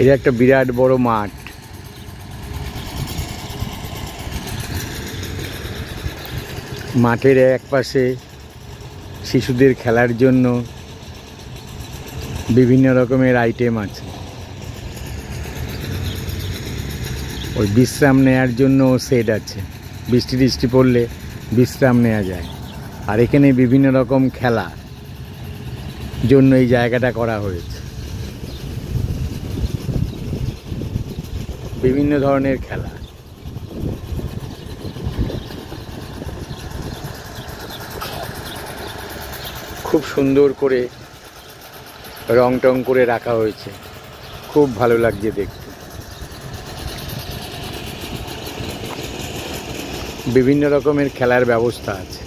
এটা একটা বিরাট বড় মাঠ। মাঠের এক পাশে শিশুদের খেলার জন্য বিভিন্ন রকমের আইটেম আছে। ওই বিশ্রাম নেওয়ার জন্য শেড আছে, বৃষ্টি টিষ্টি পড়লে বিশ্রাম নেওয়া যায়। আর এখানে বিভিন্ন রকম খেলা জন্য এই জায়গাটা করা হয়েছে। বিভিন্ন ধরনের খেলা, খুব সুন্দর করে রং টং করে রাখা হয়েছে, খুব ভালো লাগছে দেখতে। বিভিন্ন রকমের খেলার ব্যবস্থা আছে।